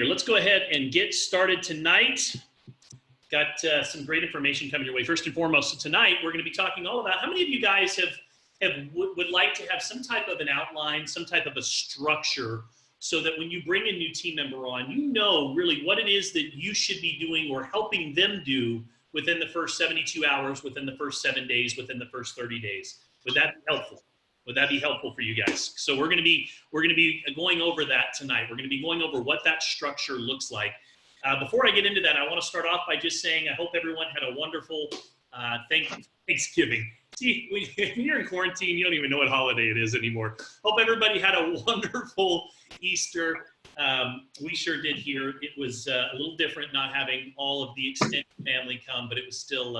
Let's go ahead and get started tonight. Got some great information coming your way. First and foremost, so tonight we're going to be talking all about how many of you guys would like to have some type of an outline, some type of a structure, so that when you bring a new team member on, you know really what it is that you should be doing or helping them do within the first 72 hours, within the first 7 days, within the first 30 days. Would that be helpful? Would that be helpful for you guys? So we're going to be going over that tonight. We're going to be going over what that structure looks like. Before I get into that, I want to start off by just saying I hope everyone had a wonderful Thanksgiving. See, when you're in quarantine, you don't even know what holiday it is anymore. Hope everybody had a wonderful Easter. We sure did here. It was a little different not having all of the extended family come, but it was still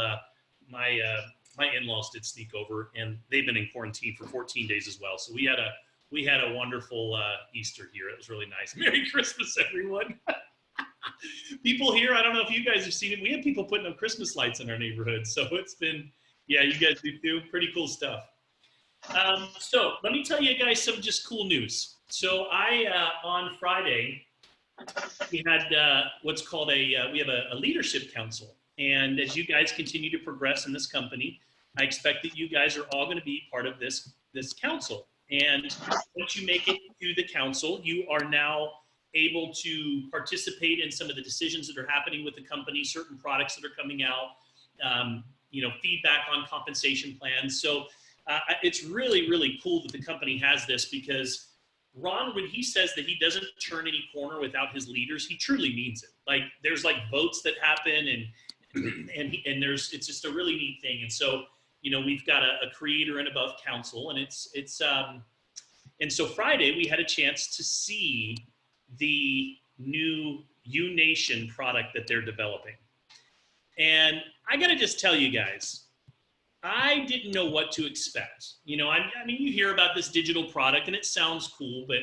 my in-laws did sneak over, and they've been in quarantine for 14 days as well. So we had a wonderful Easter here. It was really nice. Merry Christmas, everyone. People here, I don't know if you guys have seen it. We have people putting up Christmas lights in our neighborhood. So it's been, yeah, you guys do too. Pretty cool stuff. So let me tell you guys some just cool news. So on Friday, we had what's called we have a leadership council. And as you guys continue to progress in this company, I expect that you guys are all going to be part of this council. And once you make it to the council, you are now able to participate in some of the decisions that are happening with the company, certain products that are coming out, feedback on compensation plans. So it's really, really cool that the company has this, because Ron, when he says that he doesn't turn any corner without his leaders, he truly means it. Like there's like votes that happen and it's just a really neat thing. And so, we've got a creator and above council, and and so Friday we had a chance to see the new U-Nation product that they're developing. And I got to just tell you guys, I didn't know what to expect. I mean, you hear about this digital product and it sounds cool, but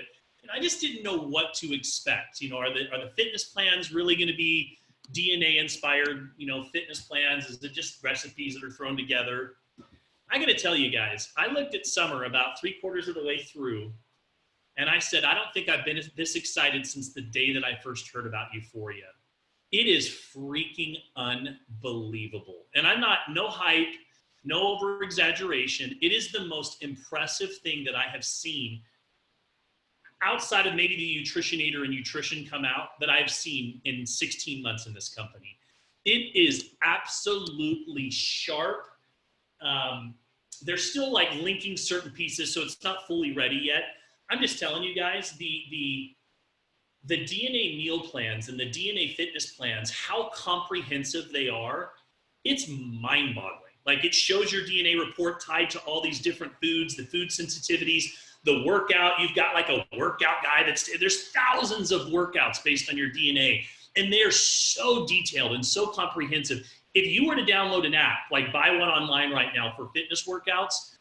I just didn't know what to expect. Are the fitness plans really going to be DNA inspired, fitness plans? Is it just recipes that are thrown together? I got to tell you guys, I looked at Summer about 3/4 of the way through, and I said, I don't think I've been this excited since the day that I first heard about Euphoria. It is freaking unbelievable. And I'm not, no hype, no over exaggeration. It is the most impressive thing that I have seen outside of maybe the Nutritionator and Nutrition come out that I've seen in 16 months in this company. It is absolutely sharp. They're still like linking certain pieces, so it's not fully ready yet. I'm just telling you guys, the DNA meal plans and the DNA fitness plans, how comprehensive they are, it's mind-boggling. Like it shows your DNA report tied to all these different foods, the food sensitivities, the workout. You've got like a workout guy there's thousands of workouts based on your DNA, and they're so detailed and so comprehensive. If you were to download an app, like buy one online right now for fitness workouts,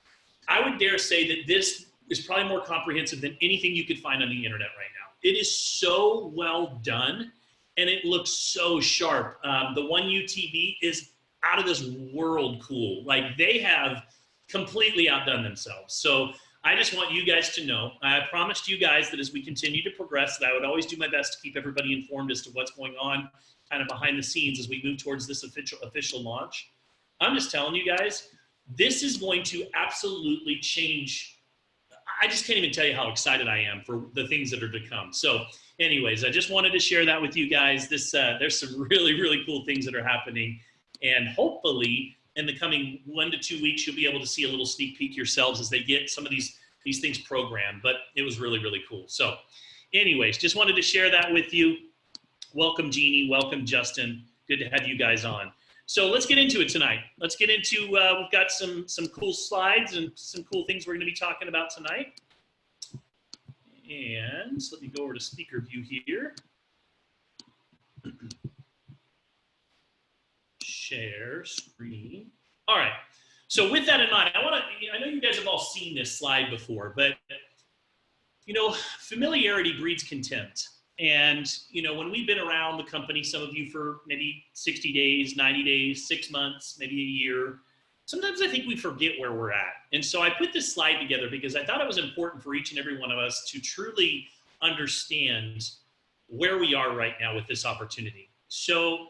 I would dare say that this is probably more comprehensive than anything you could find on the internet right now. It is so well done, and it looks so sharp. The One UTV is out of this world cool. Like they have completely outdone themselves. So I just want you guys to know, I promised you guys that as we continue to progress, that I would always do my best to keep everybody informed as to what's going on kind of behind the scenes as we move towards this official launch. I'm just telling you guys, this is going to absolutely change. I just can't even tell you how excited I am for the things that are to come. So anyways, I just wanted to share that with you guys. There's some really, really cool things that are happening. And hopefully in the coming 1 to 2 weeks, you'll be able to see a little sneak peek yourselves as they get some of these things programmed. But it was really, really cool. So anyways, just wanted to share that with you. Welcome, Jeannie. Welcome, Justin. Good to have you guys on. So let's get into it tonight. Let's get into, we've got some cool slides and some cool things we're going to be talking about tonight. And so let me go over to speaker view here. Share screen. All right. So with that in mind, I know you guys have all seen this slide before, but familiarity breeds contempt. And, when we've been around the company, some of you for maybe 60 days, 90 days, 6 months, maybe a year, sometimes I think we forget where we're at. And so I put this slide together because I thought it was important for each and every one of us to truly understand where we are right now with this opportunity. So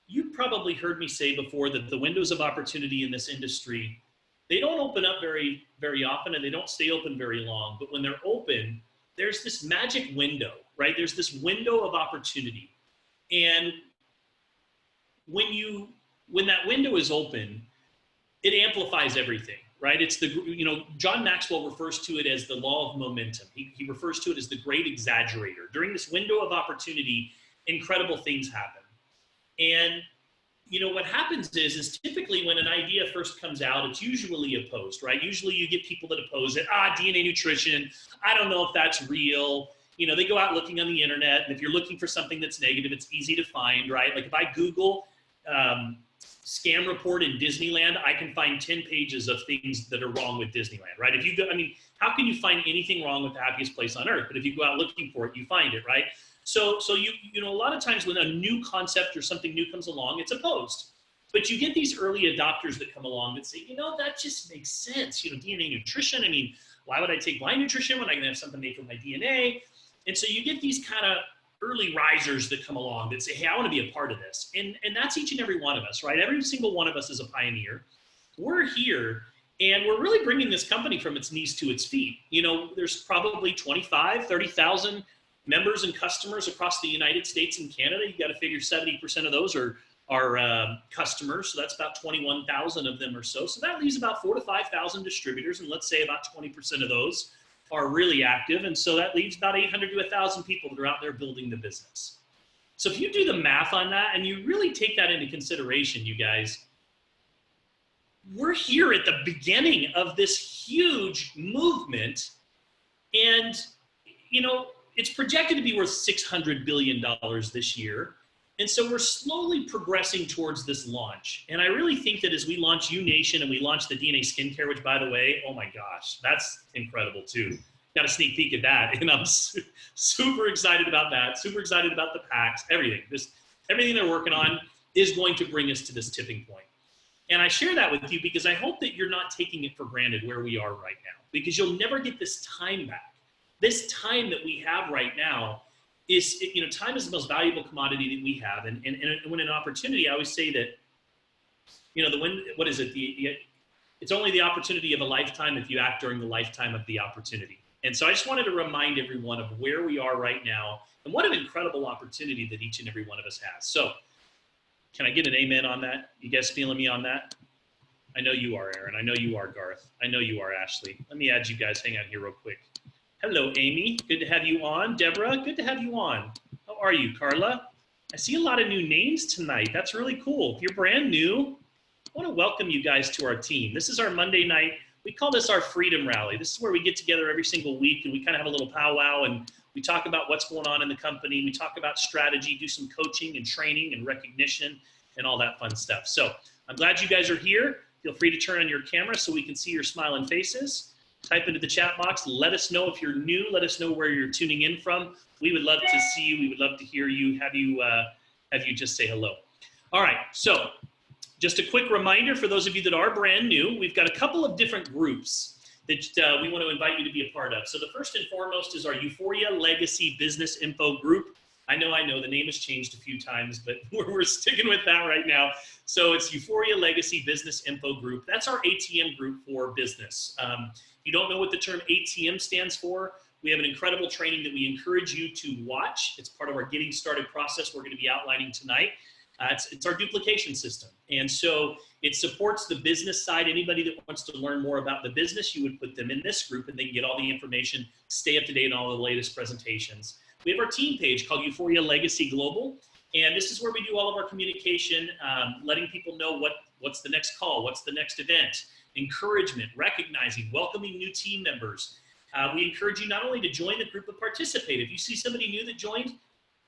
you've probably heard me say before that the windows of opportunity in this industry, they don't open up very, very often, and they don't stay open very long. But when they're open, there's this magic window, right? There's this window of opportunity. And when that window is open, it amplifies everything, right? It's John Maxwell refers to it as the law of momentum. He refers to it as the great exaggerator. During this window of opportunity, incredible things happen. And what happens is typically when an idea first comes out, it's usually opposed, right? Usually you get people that oppose it. DNA nutrition, I don't know if that's real. They go out looking on the internet, and if you're looking for something that's negative, it's easy to find, right? Like if I Google scam report in Disneyland, I can find 10 pages of things that are wrong with Disneyland, right? If you go, how can you find anything wrong with the happiest place on earth? But if you go out looking for it, you find it, right? So a lot of times when a new concept or something new comes along, it's opposed. But you get these early adopters that come along that say, that just makes sense. DNA nutrition, why would I take blind nutrition when I can have something made from my DNA? And so you get these kind of early risers that come along that say, hey, I want to be a part of this. And that's each and every one of us, right? Every single one of us is a pioneer. We're here, and we're really bringing this company from its knees to its feet. There's probably 25, 30,000 members and customers across the United States and Canada. You got to figure 70% of those are customers. So that's about 21,000 of them or so. So that leaves about 4,000 to 5,000 distributors. And let's say about 20% of those are really active. And so that leaves about 800 to 1,000 people that are out there building the business. So if you do the math on that and you really take that into consideration, you guys, we're here at the beginning of this huge movement. And, it's projected to be worth $600 billion this year. And so we're slowly progressing towards this launch. And I really think that as we launch UNation and we launch the DNA skincare, which by the way, oh my gosh, that's incredible too. Got a sneak peek at that. And I'm super excited about that. Super excited about the packs, everything. Everything they're working on is going to bring us to this tipping point. And I share that with you because I hope that you're not taking it for granted where we are right now, because you'll never get this time back. This time that we have right now is, time is the most valuable commodity that we have. And when an opportunity, I always say that, it's only the opportunity of a lifetime if you act during the lifetime of the opportunity. And so I just wanted to remind everyone of where we are right now and what an incredible opportunity that each and every one of us has. So can I get an amen on that? You guys feeling me on that? I know you are, Aaron. I know you are, Garth. I know you are, Ashley. Let me add you guys. Hang on here real quick. Hello, Amy. Good to have you on. Deborah, good to have you on. How are you, Carla? I see a lot of new names tonight. That's really cool. If you're brand new, I want to welcome you guys to our team. This is our Monday night. We call this our Freedom Rally. This is where we get together every single week and we kind of have a little powwow and we talk about what's going on in the company. We talk about strategy, do some coaching and training and recognition and all that fun stuff. So I'm glad you guys are here. Feel free to turn on your camera so we can see your smiling faces. Type into the chat box. Let us know if you're new. Let us know where you're tuning in from. We would love to see you. We would love to hear you. Have you just say hello. All right. So just a quick reminder for those of you that are brand new, we've got a couple of different groups that we want to invite you to be a part of. So the first and foremost is our Euphoria Legacy Business Info Group. I know the name has changed a few times, but we're sticking with that right now. So it's Euphoria Legacy Business Info Group. That's our ATM group for business. If you don't know what the term ATM stands for, we have an incredible training that we encourage you to watch. It's part of our getting started process we're going to be outlining tonight. It's our duplication system. And so it supports the business side. Anybody that wants to learn more about the business, you would put them in this group and they can get all the information, stay up to date on all the latest presentations. We have our team page called Euphoria Legacy Global. And this is where we do all of our communication, letting people know what's the next call, what's the next event, encouragement, recognizing, welcoming new team members. We encourage you not only to join the group, but participate. If you see somebody new that joined,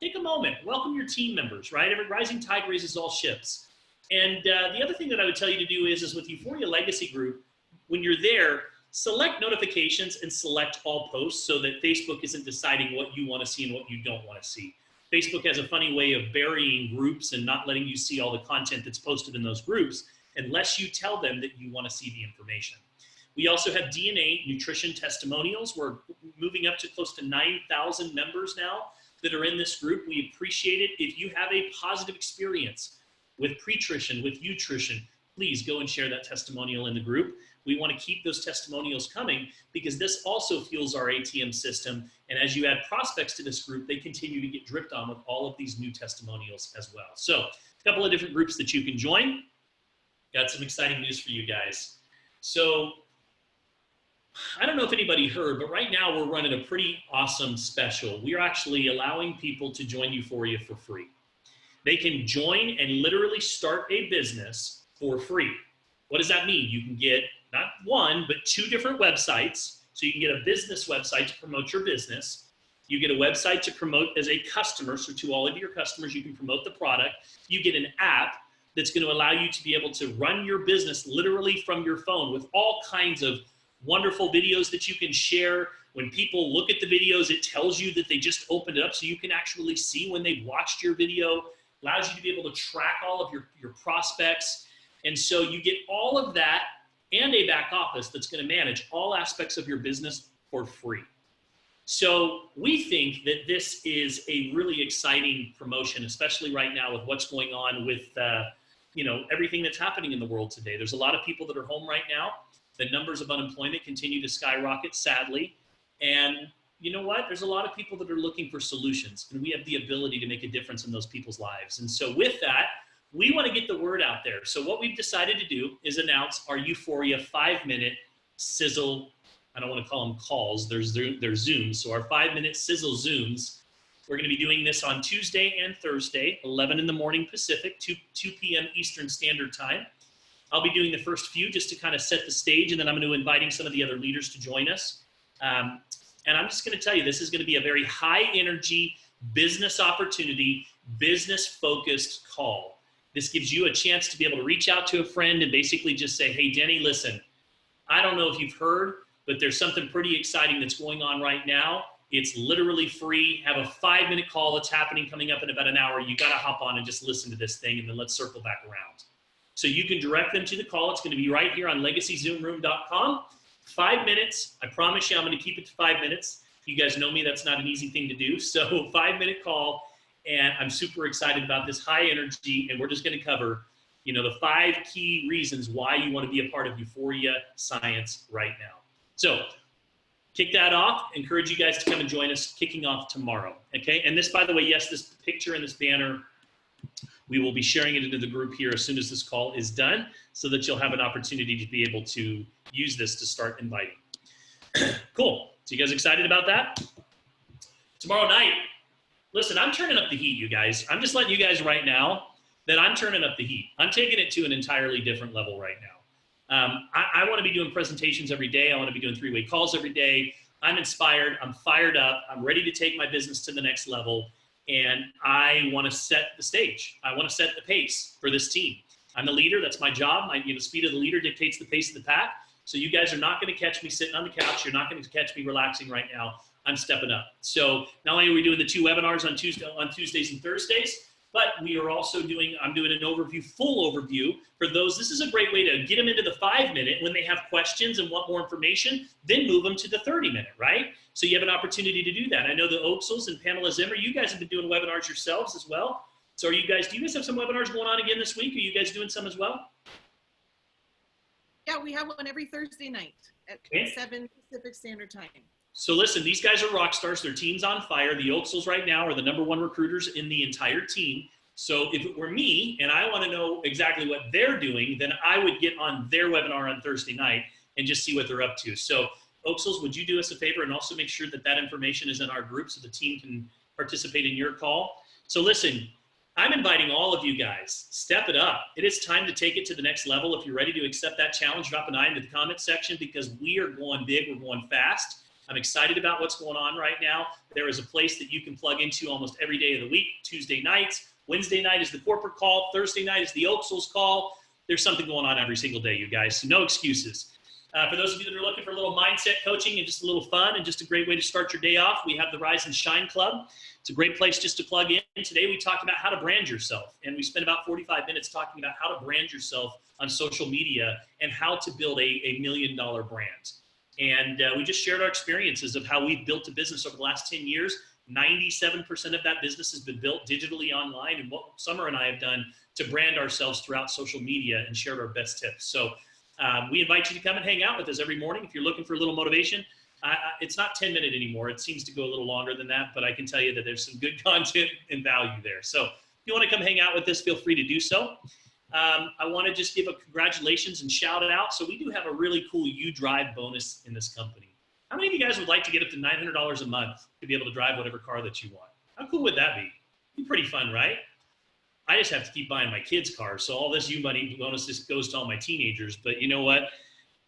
take a moment, welcome your team members, right? Every rising tide raises all ships. And the other thing that I would tell you to do is with Euphoria Legacy Group, when you're there, select notifications and select all posts so that Facebook isn't deciding what you want to see and what you don't want to see. Facebook has a funny way of burying groups and not letting you see all the content that's posted in those groups unless you tell them that you want to see the information. We also have DNA Nutrition Testimonials. We're moving up to close to 9,000 members now. that are in this group. We appreciate it. If you have a positive experience with pre-trition, with nutrition, please go and share that testimonial in the group. We want to keep those testimonials coming because this also fuels our ATM system. And as you add prospects to this group, they continue to get dripped on with all of these new testimonials as well. So a couple of different groups that you can join. Got some exciting news for you guys. So I don't know if anybody heard, but right now we're running a pretty awesome special. We are actually allowing people to join Euphoria for free. They can join and literally start a business for free. What does that mean? You can get not one, but 2 different websites. So you can get a business website to promote your business. You get a website to promote as a customer. So to all of your customers, you can promote the product. You get an app that's going to allow you to be able to run your business literally from your phone with all kinds of wonderful videos that you can share. When people look at the videos, it tells you that they just opened it up so you can actually see when they watched your video. Allows you to be able to track all of your prospects. And so you get all of that and a back office that's going to manage all aspects of your business for free. So we think that this is a really exciting promotion, especially right now with what's going on with everything that's happening in the world today. There's a lot of people that are home right now. The numbers of unemployment continue to skyrocket, sadly. And you know what? There's a lot of people that are looking for solutions, and we have the ability to make a difference in those people's lives. And so with that, we want to get the word out there. So what we've decided to do is announce our Euphoria 5-minute Sizzle. I don't want to call them calls. They're Zooms. So our 5-minute Sizzle Zooms. We're going to be doing this on Tuesday and Thursday, 11 in the morning Pacific, 2 p.m. Eastern Standard Time. I'll be doing the first few just to kind of set the stage, and then I'm going to be inviting some of the other leaders to join us. And I'm just going to tell you, this is going to be a very high energy business opportunity, business focused call. This gives you a chance to be able to reach out to a friend and basically just say, hey, Denny, listen, I don't know if you've heard, but there's something pretty exciting that's going on right now. It's literally free. Have a 5-minute call that's happening coming up in about an hour. You got to hop on and just listen to this thing, and then let's circle back around. So you can direct them to the call. It's going to be right here on legacyzoomroom.com. 5 minutes. I promise you I'm going to keep it to 5 minutes. You guys know me. That's not an easy thing to do. So 5-minute call. And I'm super excited about this high energy. And we're just going to cover, the 5 key reasons why you want to be a part of Uforia Science right now. So kick that off. Encourage you guys to come and join us kicking off tomorrow. Okay. And this, by the way, yes, this picture and this banner, we will be sharing it into the group here as soon as this call is done so that you'll have an opportunity to be able to use this to start inviting. Cool. So you guys excited about that? Tomorrow night, listen, I'm turning up the heat, you guys. I'm just letting you guys right now that I'm turning up the heat. I'm taking it to an entirely different level right now. I want to be doing presentations every day. I want to be doing 3-way calls every day. I'm inspired. I'm fired up. I'm ready to take my business to the next level. And I want to set the stage. I want to set the pace for this team. I'm the leader. That's my job. The speed of the leader dictates the pace of the pack. So you guys are not going to catch me sitting on the couch. You're not going to catch me relaxing right now. I'm stepping up. So not only are we doing the 2 webinars on Tuesdays and Thursdays, but we are also I'm doing an overview, full overview for those. This is a great way to get them into the 5-minute when they have questions and want more information, then move them to the 30-minute, right? So you have an opportunity to do that. I know the Oaksels and Pamela Zimmer, you guys have been doing webinars yourselves as well. So do you guys have some webinars going on again this week? Are you guys doing some as well? Yeah, we have one every Thursday night at 7 Pacific Standard Time. So listen, these guys are rock stars. Their team's on fire. The Oaksels right now are the #1 recruiters in the entire team. So if it were me and I want to know exactly what they're doing, then I would get on their webinar on Thursday night and just see what they're up to. So Oaksels, would you do us a favor and also make sure that that information is in our group so the team can participate in your call? So listen, I'm inviting all of you guys, step it up. It is time to take it to the next level. If you're ready to accept that challenge, drop an I into the comment section because we are going big, we're going fast. I'm excited about what's going on right now. There is a place that you can plug into almost every day of the week. Tuesday nights, Wednesday night is the corporate call, Thursday night is the Oaksels call. There's something going on every single day, you guys, so no excuses. For those of you that are looking for a little mindset coaching and just a little fun and just a great way to start your day off, we have the Rise and Shine Club. It's a great place just to plug in. Today we talked about how to brand yourself, and we spent about 45 minutes talking about how to brand yourself on social media and how to build a $1 million brand. And we just shared our experiences of how we've built a business over the last 10 years, 97% of that business has been built digitally online, and what Summer and I have done to brand ourselves throughout social media and shared our best tips. So we invite you to come and hang out with us every morning. If you're looking for a little motivation, it's not 10-minute anymore. It seems to go a little longer than that, but I can tell you that there's some good content and value there. So if you want to come hang out with us, feel free to do so. I want to just give a congratulations and shout it out. So we do have a really cool You Drive bonus in this company. How many of you guys would like to get up to $900 a month to be able to drive whatever car that you want? How cool would that be? Be pretty fun, right? I just have to keep buying my kids' cars, so all this You Money bonus just goes to all my teenagers. But you know what?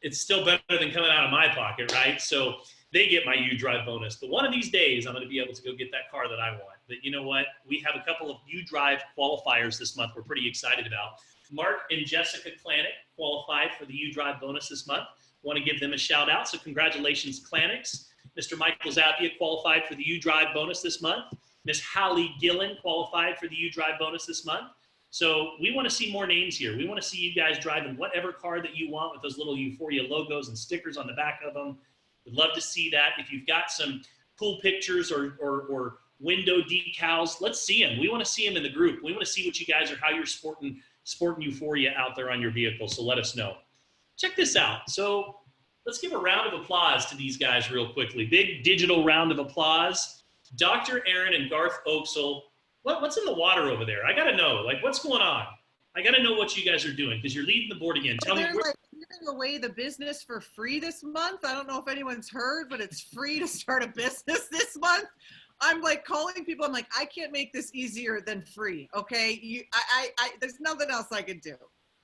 It's still better than coming out of my pocket, right? So they get my You Drive bonus. But one of these days, I'm going to be able to go get that car that I want. But you know what? We have a couple of You Drive qualifiers this month we're pretty excited about. Mark and Jessica Klanick qualified for the You Drive bonus this month. Want to give them a shout out. So congratulations, Klaniks. Mr. Michael Zappia qualified for the You Drive bonus this month. Miss Hallie Gillen qualified for the You Drive bonus this month. So we want to see more names here. We want to see you guys driving whatever car that you want with those little Euphoria logos and stickers on the back of them. We'd love to see that. If you've got some cool pictures or window decals, let's see them. We want to see them in the group. We want to see what you guys are, how you're sporting Euphoria out there on your vehicle. So let us know. Check this out. So let's give a round of applause to these guys real quickly. Big digital round of applause. Dr. Aaron and Garth Oaksel. What's in the water over there? I got to know. Like, what's going on? I got to know what you guys are doing because you're leading the board again. Tell me. They're like giving away the business for free this month. I don't know if anyone's heard, but it's free to start a business this month. I'm like calling people. I'm like, I can't make this easier than free. Okay. There's nothing else I can do.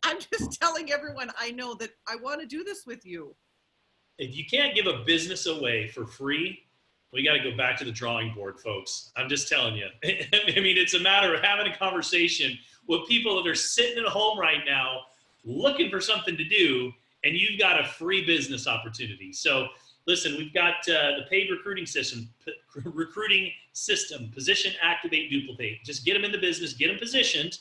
I'm just telling everyone I know that I want to do this with you. If you can't give a business away for free, we got to go back to the drawing board, folks. I'm just telling you. I mean, it's a matter of having a conversation with people that are sitting at home right now looking for something to do, and you've got a free business opportunity. So listen, we've got the paid recruiting system, position, activate, duplicate. Just get them in the business, get them positioned,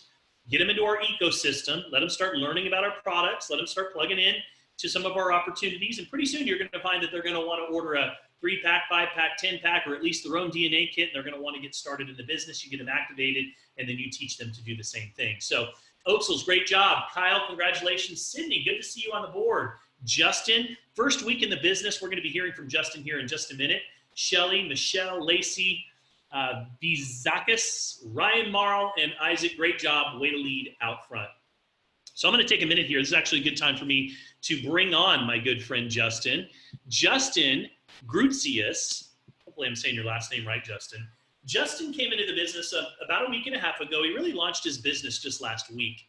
get them into our ecosystem, let them start learning about our products, let them start plugging in to some of our opportunities, and pretty soon you're going to find that they're going to want to order a 3-pack, 5-pack, 10-pack, or at least their own DNA kit, and they're going to want to get started in the business. You get them activated, and then you teach them to do the same thing. So Oaksel's, great job. Kyle, congratulations. Sydney, good to see you on the board. Justin, first week in the business. We're going to be hearing from Justin here in just a minute. Shelly, Michelle, Lacey, Bizakis, Ryan Marl, and Isaac, great job. Way to lead out front. So I'm going to take a minute here. This is actually a good time for me to bring on my good friend Justin. Justin Grutzius, hopefully I'm saying your last name right, Justin. Justin came into the business about a week and a half ago. He really launched his business just last week.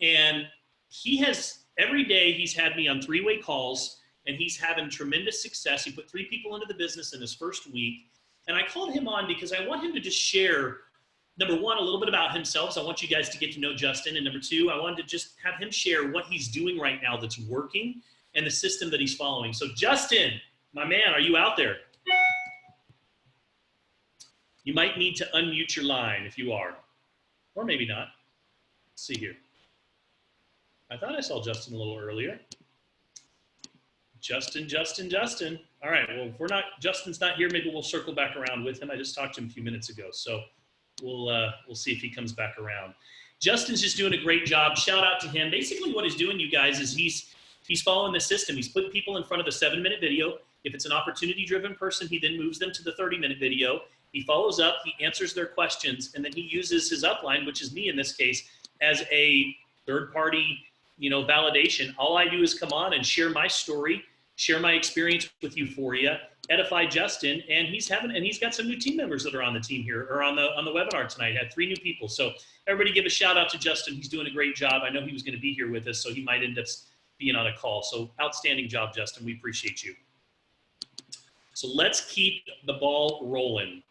And he has, every day he's had me on 3-way calls, and he's having tremendous success. He put 3 people into the business in his first week. And I called him on because I want him to just share, number one, a little bit about himself. So I want you guys to get to know Justin. And number 2, I wanted to just have him share what he's doing right now that's working and the system that he's following. So Justin, my man, are you out there? You might need to unmute your line if you are, or maybe not. Let's see here. I thought I saw Justin a little earlier. Justin. All right, well, if Justin's not here, maybe we'll circle back around with him. I just talked to him a few minutes ago, so we'll see if he comes back around. Justin's just doing a great job. Shout out to him. Basically what he's doing, you guys, is he's following the system. He's putting people in front of a 7-minute video. If it's an opportunity-driven person, he then moves them to the 30-minute video. He follows up, he answers their questions, and then he uses his upline, which is me in this case, as a third-party, validation. All I do is come on and share my story, share my experience with Euphoria, edify Justin, and he's got some new team members that are on the team here, or on the webinar tonight. Had 3 new people. So everybody give a shout out to Justin. He's doing a great job. I know he was going to be here with us, so he might end up being on a call. So outstanding job, Justin. We appreciate you. So let's keep the ball rolling.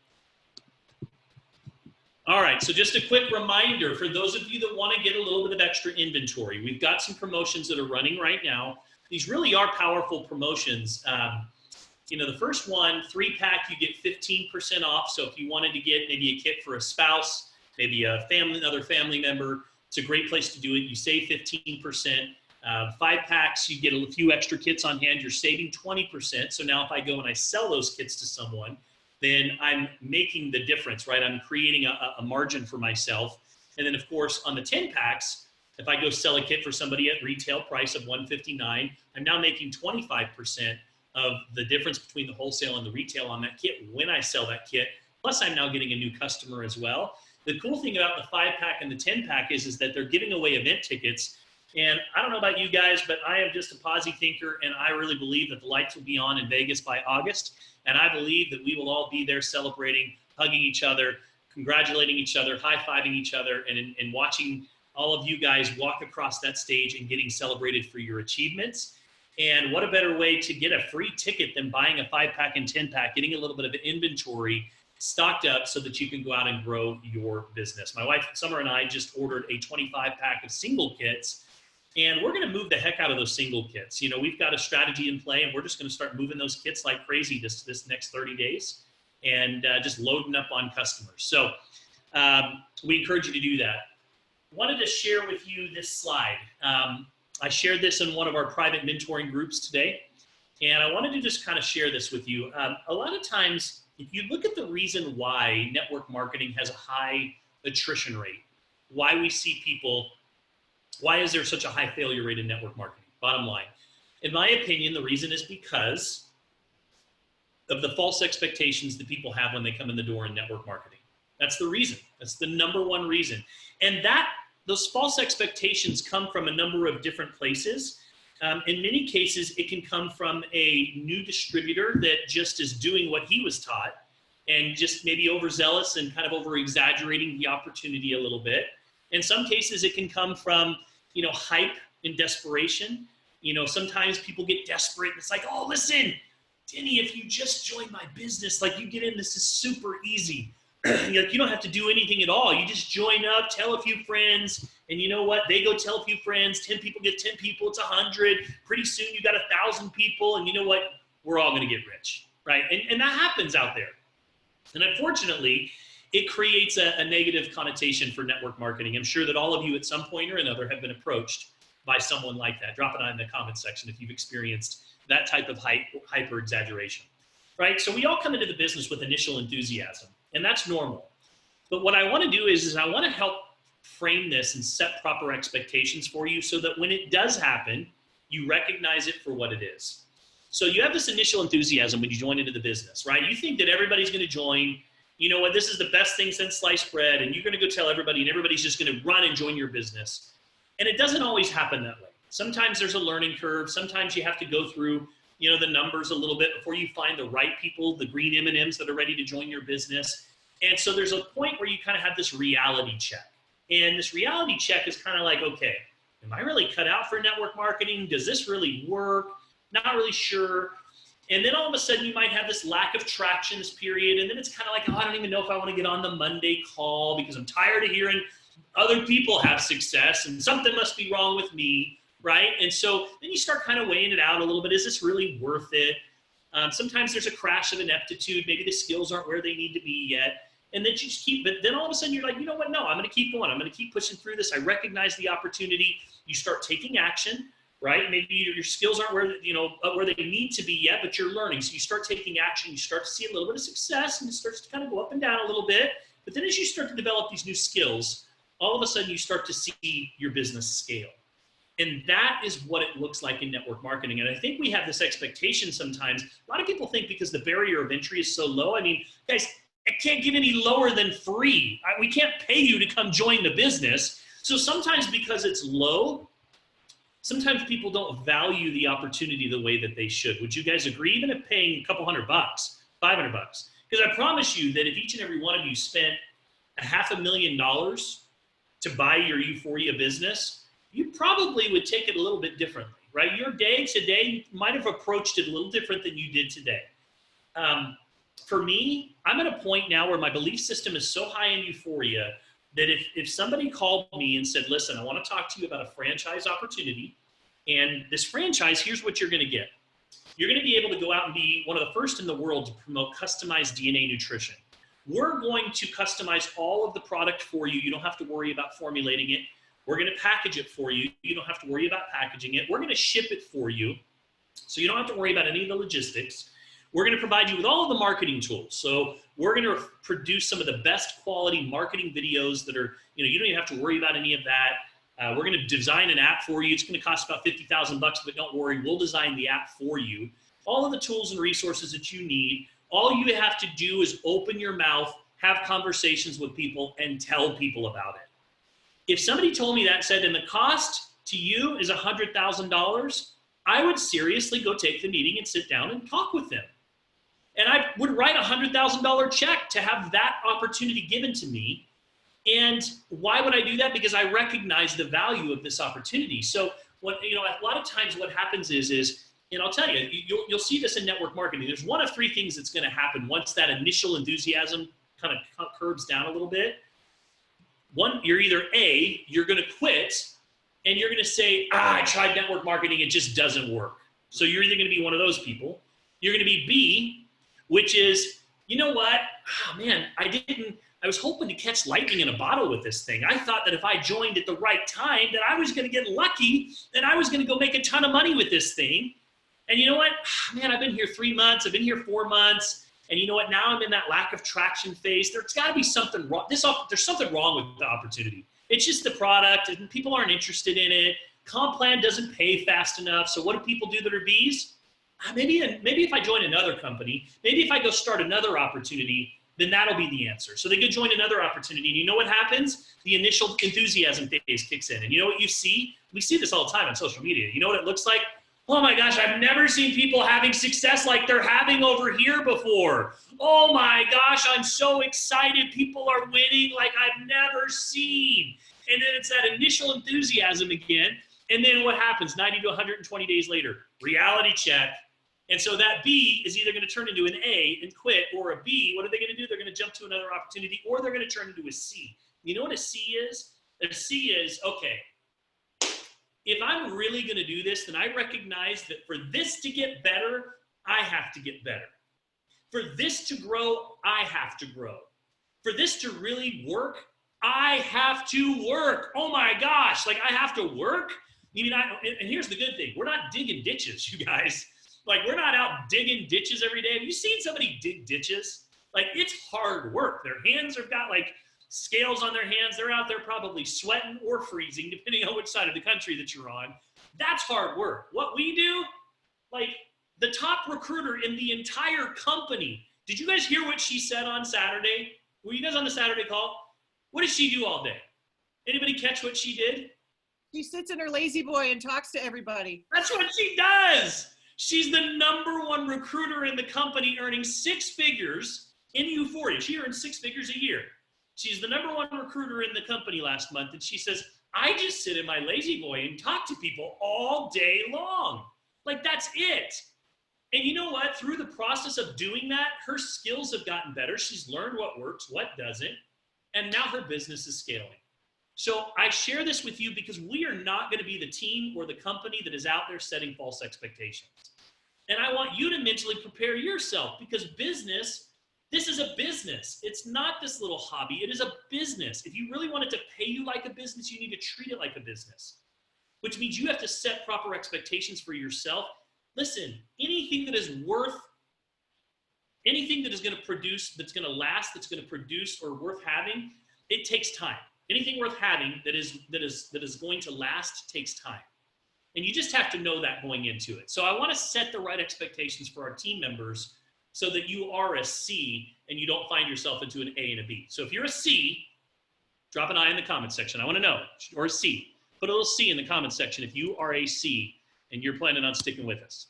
All right, so just a quick reminder for those of you that want to get a little bit of extra inventory. We've got some promotions that are running right now. These really are powerful promotions. The first one, 3-pack, you get 15% off. So if you wanted to get maybe a kit for a spouse, maybe another family member, it's a great place to do it. You save 15%. 5 packs, you get a few extra kits on hand. You're saving 20%. So now if I go and I sell those kits to someone, then I'm making the difference, right? I'm creating a margin for myself. And then of course on the 10 packs, if I go sell a kit for somebody at retail price of $159, I'm now making 25% of the difference between the wholesale and the retail on that kit when I sell that kit. Plus I'm now getting a new customer as well. The cool thing about the 5-pack and the 10-pack is that they're giving away event tickets. And I don't know about you guys, but I am just a posi thinker, and I really believe that the lights will be on in Vegas by August. And I believe that we will all be there celebrating, hugging each other, congratulating each other, high-fiving each other, and watching all of you guys walk across that stage and getting celebrated for your achievements. And what a better way to get a free ticket than buying a 5-pack and 10-pack, getting a little bit of inventory stocked up so that you can go out and grow your business. My wife, Summer, and I just ordered a 25-pack of single kits, and we're going to move the heck out of those single kits. You know, we've got a strategy in play, and we're just going to start moving those kits like crazy this next 30 days and just loading up on customers. So we encourage you to do that. Wanted to share with you this slide. I shared this in one of our private mentoring groups today, and I wanted to just kind of share this with you. A lot of times, if you look at the reason why network marketing has a high attrition rate, why we see people, why is there such a high failure rate in network marketing? Bottom line, in my opinion, the reason is because of the false expectations that people have when they come in the door in network marketing. That's the reason. That's the number one reason. And those false expectations come from a number of different places. In many cases, it can come from a new distributor that just is doing what he was taught and just maybe overzealous and kind of over-exaggerating the opportunity a little bit. In some cases, it can come from, you know, hype and desperation. You know, sometimes people get desperate. It's like, oh, listen, Denny, if you just join my business, like you get in, this is super easy. You don't have to do anything at all. You just join up, tell a few friends, and you know what? They go tell a few friends, 10 people get 10 people, it's 100. Pretty soon you got 1,000 people, and you know what? We're all gonna get rich, right? And that happens out there. And unfortunately, it creates a negative connotation for network marketing. I'm sure that all of you at some point or another have been approached by someone like that. Drop it in the comment section if you've experienced that type of hyper exaggeration, right? So we all come into the business with initial enthusiasm. And that's normal. But what I want to do is I want to help frame this and set proper expectations for you so that when it does happen, you recognize it for what it is. So you have this initial enthusiasm when you join into the business, right? You think that everybody's going to join, you know what, this is the best thing since sliced bread, and you're going to go tell everybody, and everybody's just going to run and join your business. And it doesn't always happen that way. Sometimes there's a learning curve. Sometimes you have to go through, you know, the numbers a little bit before you find the right people, the green M&Ms that are ready to join your business. And so there's a point where you kind of have this reality check. And this reality check is kind of like, okay, am I really cut out for network marketing? Does this really work? Not really sure. And then all of a sudden you might have this lack of traction this period. And then it's kind of like, oh, I don't even know if I want to get on the Monday call because I'm tired of hearing other people have success and something must be wrong with me. Right? And so then you start kind of weighing it out a little bit. Is this really worth it? Sometimes there's a crash of ineptitude. Maybe the skills aren't where they need to be yet. And then you just keep, but then all of a sudden you're like, you know what? No, I'm going to keep going. I'm going to keep pushing through this. I recognize the opportunity. You start taking action, right? Maybe your skills aren't where, you know, where they need to be yet, but you're learning. So you start taking action. You start to see a little bit of success and it starts to kind of go up and down a little bit. But then as you start to develop these new skills, all of a sudden you start to see your business scale. And that is what it looks like in network marketing. And I think we have this expectation sometimes. A lot of people think because the barrier of entry is so low. I mean, guys, I can't get any lower than free. We can't pay you to come join the business. So sometimes because it's low, sometimes people don't value the opportunity the way that they should. Would you guys agree? Even if paying a couple $100, $500, because I promise you that if each and every one of you spent $500,000 to buy your Euphoria business, you probably would take it a little bit differently, right? Your day today might have approached it a little different than you did today. For me, I'm at a point now where my belief system is so high in Euphoria that if somebody called me and said, listen, I want to talk to you about a franchise opportunity, and this franchise, here's what you're going to get. You're going to be able to go out and be one of the first in the world to promote customized DNA nutrition. We're going to customize all of the product for you. You don't have to worry about formulating it. We're going to package it for you. You don't have to worry about packaging it. We're going to ship it for you, so you don't have to worry about any of the logistics. We're going to provide you with all of the marketing tools. So we're going to produce some of the best quality marketing videos that are, you don't even have to worry about any of that. We're going to design an app for you. It's going to cost about $50,000, but don't worry, we'll design the app for you. All of the tools and resources that you need. All you have to do is open your mouth, have conversations with people, and tell people about it. If somebody told me that and said, and the cost to you is $100,000, I would seriously go take the meeting and sit down and talk with them. And I would write a $100,000 check to have that opportunity given to me. And why would I do that? Because I recognize the value of this opportunity. So what, a lot of times what happens is, and I'll tell you, you'll see this in network marketing. There's one of three things that's going to happen once that initial enthusiasm kind of curbs down a little bit. One, you're either A, you're going to quit, and you're going to say, I tried network marketing, it just doesn't work. So you're either going to be one of those people. You're going to be B, which is, you know what? Oh, man, I was hoping to catch lightning in a bottle with this thing. I thought that if I joined at the right time, that I was going to get lucky, and I was going to go make a ton of money with this thing. And you know what? Man, I've been here 3 months. I've been here 4 months. And you know what? Now I'm in that lack of traction phase. There's got to be something wrong. There's something wrong with the opportunity. It's just the product, and people aren't interested in it. Comp plan doesn't pay fast enough. So what do people do that are Bs? Maybe if I join another company, maybe if I go start another opportunity, then that'll be the answer. So they go join another opportunity, and you know what happens? The initial enthusiasm phase kicks in. And you know what you see? We see this all the time on social media. You know what it looks like? Oh my gosh, I've never seen people having success like they're having over here before. Oh my gosh, I'm so excited. People are winning like I've never seen. And then it's that initial enthusiasm again. And then what happens 90 to 120 days later? Reality check. And so that B is either going to turn into an A and quit, or a B, what are they going to do? They're going to jump to another opportunity, or they're going to turn into a C. You know what a C is? A C is, okay, if I'm really going to do this, then I recognize that for this to get better, I have to get better. For this to grow, I have to grow. For this to really work, I have to work. Oh my gosh, like I have to work? You mean, and here's the good thing. We're not digging ditches, you guys. Like we're not out digging ditches every day. Have you seen somebody dig ditches? Like it's hard work. Their hands have got like scales on their hands. They're out there probably sweating or freezing, depending on which side of the country that you're on. That's hard work. What we do, like the top recruiter in the entire company. Did you guys hear what she said on Saturday? Were you guys on the Saturday call? What does she do all day? Anybody catch what she did? She sits in her lazy boy and talks to everybody. That's what she does. She's the #1 recruiter in the company, earning 6 figures in Euphoria. She earns 6 figures a year. She's the #1 recruiter in the company last month, and she says, I just sit in my lazy boy and talk to people all day long. Like, that's it. And you know what? Through the process of doing that, her skills have gotten better. She's learned what works, what doesn't, and now her business is scaling. So I share this with you because we are not going to be the team or the company that is out there setting false expectations. And I want you to mentally prepare yourself, because business, this is a business. It's not this little hobby. It is a business. If you really want it to pay you like a business, you need to treat it like a business, which means you have to set proper expectations for yourself. Listen, anything that is worth, anything that is going to produce, that's going to last, that's going to produce or worth having, it takes time. Anything worth having that is going to last takes time. And you just have to know that going into it. So I want to set the right expectations for our team members so that you are a C and you don't find yourself into an A and a B. So if you're a C, drop an I in the comment section. I want to know. Or a C. Put a little C in the comment section if you are a C and you're planning on sticking with us.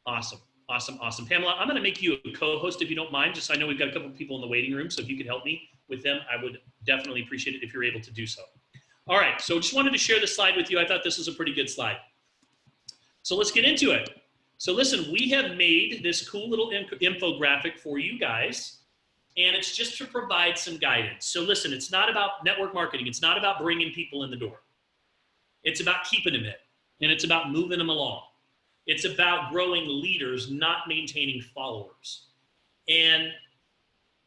Awesome. Awesome, awesome. Pamela, I'm going to make you a co-host if you don't mind. Just I know we've got a couple of people in the waiting room, so if you could help me with them, I would definitely appreciate it if you're able to do so. All right, so just wanted to share this slide with you. I thought this was a pretty good slide. So let's get into it. So listen, we have made this cool little infographic for you guys, and it's just to provide some guidance. So listen, it's not about network marketing. It's not about bringing people in the door. It's about keeping them in, and it's about moving them along. It's about growing leaders, not maintaining followers. And,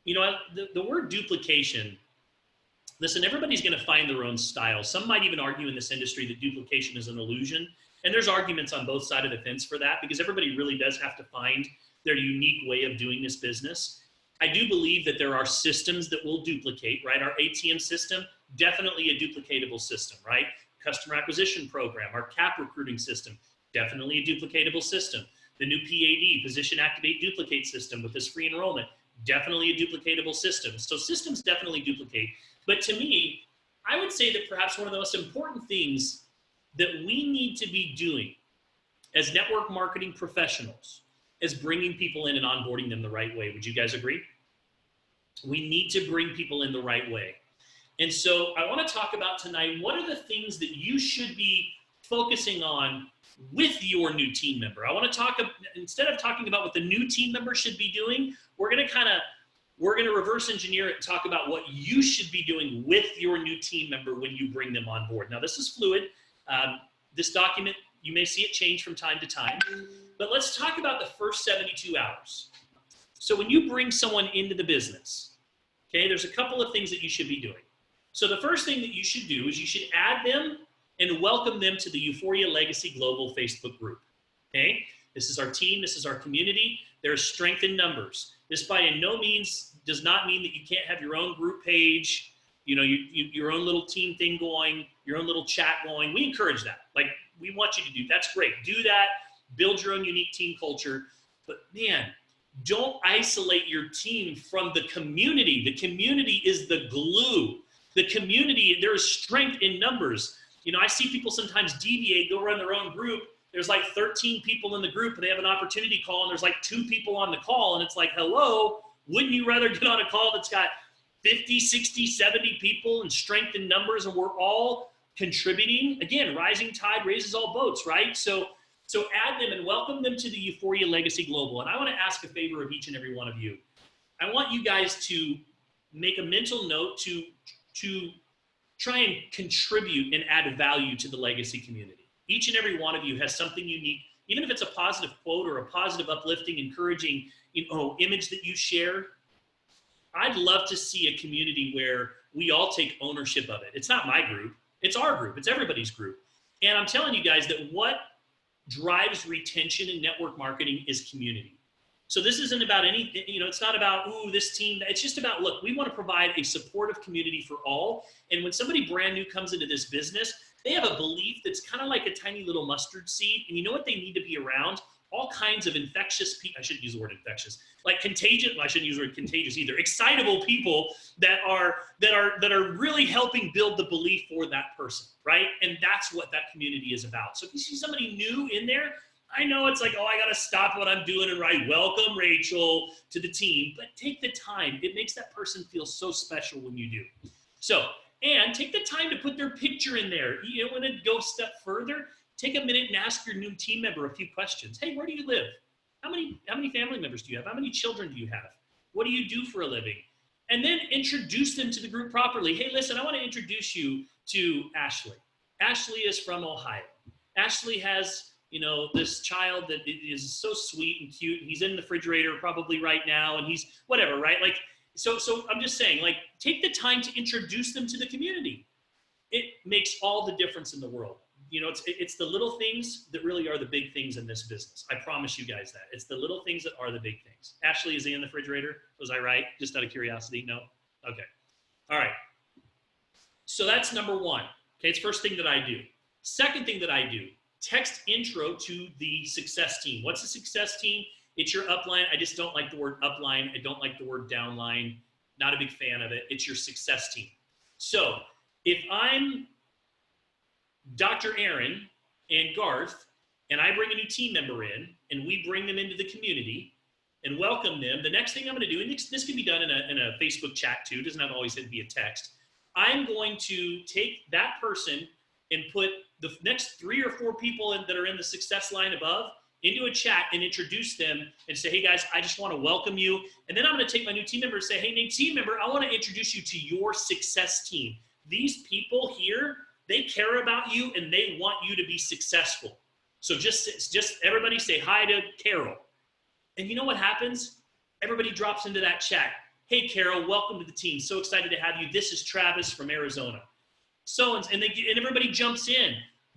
you know, the word duplication, listen, everybody's going to find their own style. Some might even argue in this industry that duplication is an illusion. And there's arguments on both sides of the fence for that, because everybody really does have to find their unique way of doing this business. I do believe that there are systems that will duplicate, right? Our ATM system, definitely a duplicatable system, right? Customer acquisition program, our CAP recruiting system, definitely a duplicatable system. The new PAD, Position Activate Duplicate system with this free enrollment, definitely a duplicatable system. So systems definitely duplicate. But to me, I would say that perhaps one of the most important things that we need to be doing as network marketing professionals is bringing people in and onboarding them the right way. Would you guys agree? We need to bring people in the right way. And so I want to talk about tonight, what are the things that you should be focusing on with your new team member? I want to talk, instead of talking about what the new team member should be doing, we're going to reverse engineer it and talk about what you should be doing with your new team member when you bring them on board. Now, this is fluid. This document, you may see it change from time to time, but let's talk about the first 72 hours. So when you bring someone into the business, okay, there's a couple of things that you should be doing. So the first thing that you should do is you should add them and welcome them to the Euphoria Legacy Global Facebook group, okay? This is our team, this is our community. There's strength in numbers. This by no means does not mean that you can't have your own group page, you know, your own little team thing going, your own little chat going. We encourage that. Like, we want you to do, that's great. Do that, build your own unique team culture. But man, don't isolate your team from the community. The community is the glue. The community, there is strength in numbers. You know, I see people sometimes deviate, go run their own group. There's like 13 people in the group and they have an opportunity call and there's like 2 people on the call. And it's like, hello, wouldn't you rather get on a call that's got 50, 60, 70 people and strength in numbers and we're all contributing? Again, rising tide raises all boats, right? So add them and welcome them to the Euphoria Legacy Global. And I want to ask a favor of each and every one of you. I want you guys to make a mental note to try and contribute and add value to the legacy community. Each and every one of you has something unique, even if it's a positive quote or a positive, uplifting, encouraging, image that you share. I'd love to see a community where we all take ownership of it. It's not my group, it's our group, it's everybody's group. And I'm telling you guys that what drives retention in network marketing is community. So this isn't about anything, it's not about, ooh, this team. It's just about, look, we want to provide a supportive community for all. And when somebody brand new comes into this business, they have a belief that's kind of like a tiny little mustard seed. And you know what they need to be around? All kinds of infectious people. I shouldn't use the word infectious, like contagious. I shouldn't use the word contagious either. Excitable people that are really helping build the belief for that person, right? And that's what that community is about. So if you see somebody new in there, I know it's like, oh, I got to stop what I'm doing and write, welcome, Rachel, to the team. But take the time. It makes that person feel so special when you do. So, and take the time to put their picture in there. You want to go a step further? Take a minute and ask your new team member a few questions. Hey, where do you live? How many family members do you have? How many children do you have? What do you do for a living? And then introduce them to the group properly. Hey, listen, I want to introduce you to Ashley. Ashley is from Ohio. Ashley has this child that is so sweet and cute. He's in the refrigerator probably right now, and he's whatever, right? Like, so I'm just saying, like, take the time to introduce them to the community. It makes all the difference in the world. It's the little things that really are the big things in this business. I promise you guys that. It's the little things that are the big things. Ashley, is he in the refrigerator? Was I right? Just out of curiosity? No? Okay. All right. So that's number one. Okay, it's first thing that I do. Second thing that I do, text intro to the success team. What's a success team? It's your upline. I just don't like the word upline. I don't like the word downline. Not a big fan of it. It's your success team. So if I'm Dr. Aaron and Garth, and I bring a new team member in, and we bring them into the community and welcome them, the next thing I'm going to do, and this can be done in a Facebook chat too, it doesn't have to always be a text. I'm going to take that person and put the next 3 or 4 people that are in the success line above into a chat and introduce them and say, hey guys, I just want to welcome you. And then I'm going to take my new team member and say, hey, new team member, I want to introduce you to your success team. These people here, they care about you and they want you to be successful. So just everybody say hi to Carol. And you know what happens? Everybody drops into that chat. Hey, Carol, welcome to the team. So excited to have you. This is Travis from Arizona. And everybody jumps in.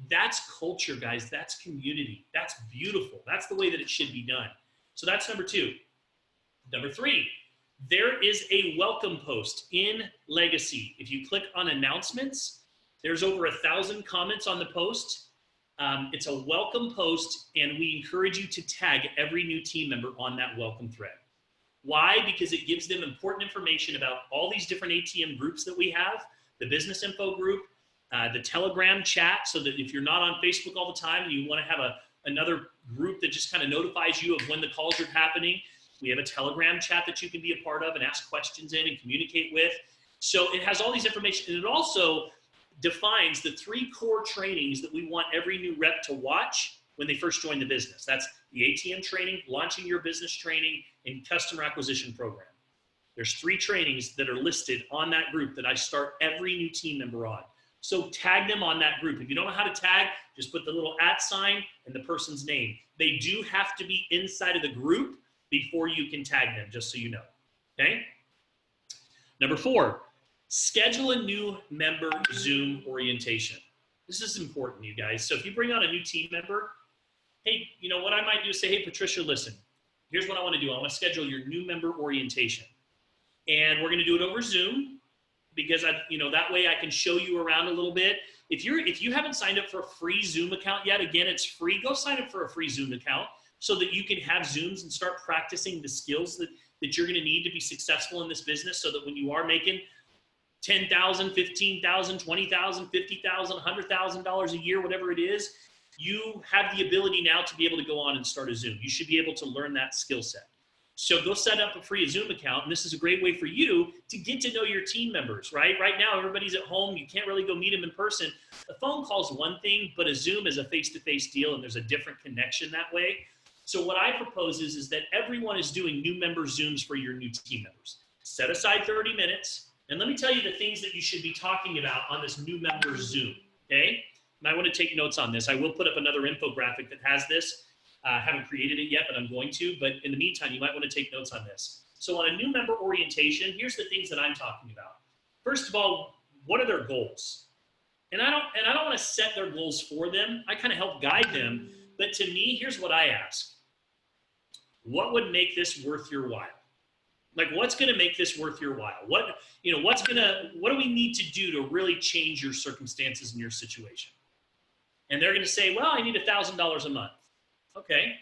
That's culture, guys. That's community. That's beautiful. That's the way that it should be done. So that's number 2. Number 3, there is a welcome post in Legacy. If you click on announcements, there's over 1,000 comments on the post. It's a welcome post, and we encourage you to tag every new team member on that welcome thread. Why? Because it gives them important information about all these different ATM groups that we have, the business info group, the Telegram chat, so that if you're not on Facebook all the time and you want to have another group that just kind of notifies you of when the calls are happening, we have a Telegram chat that you can be a part of and ask questions in and communicate with. So it has all these information, and it also defines the 3 core trainings that we want every new rep to watch when they first join the business. That's the ATM training, launching your business training, and customer acquisition program. There's 3 trainings that are listed on that group that I start every new team member on. So tag them on that group. If you don't know how to tag, just put the little @ and the person's name. They do have to be inside of the group before you can tag them, just so you know, okay? Number 4, schedule a new member Zoom orientation. This is important, you guys. So if you bring on a new team member, hey, you know what I might do is say, hey, Patricia, listen, here's what I want to do. I want to schedule your new member orientation. And we're going to do it over Zoom, because that way I can show you around a little bit. If you haven't signed up for a free Zoom account yet, again, it's free. Go sign up for a free Zoom account so that you can have Zooms and start practicing the skills that you're going to need to be successful in this business, so that when you are making $10,000, $15,000, $20,000, $50,000, $100,000 a year, whatever it is, you have the ability now to be able to go on and start a Zoom. You should be able to learn that skill set. So go set up a free Zoom account, and this is a great way for you to get to know your team members, right? Right now, everybody's at home. You can't really go meet them in person. A phone call is one thing, but a Zoom is a face-to-face deal, and there's a different connection that way. So what I propose is that everyone is doing new member Zooms for your new team members. Set aside 30 minutes, and let me tell you the things that you should be talking about on this new member Zoom, okay? And I want to take notes on this. I will put up another infographic that has this. I haven't created it yet, but I'm going to. But in the meantime, you might want to take notes on this. So on a new member orientation, here's the things that I'm talking about. First of all, what are their goals? And I don't want to set their goals for them. I kind of help guide them. But to me, here's what I ask. What would make this worth your while? Like, what's going to make this worth your while? What do we need to do to really change your circumstances and your situation? And they're going to say, well, I need $1,000 a month. Okay.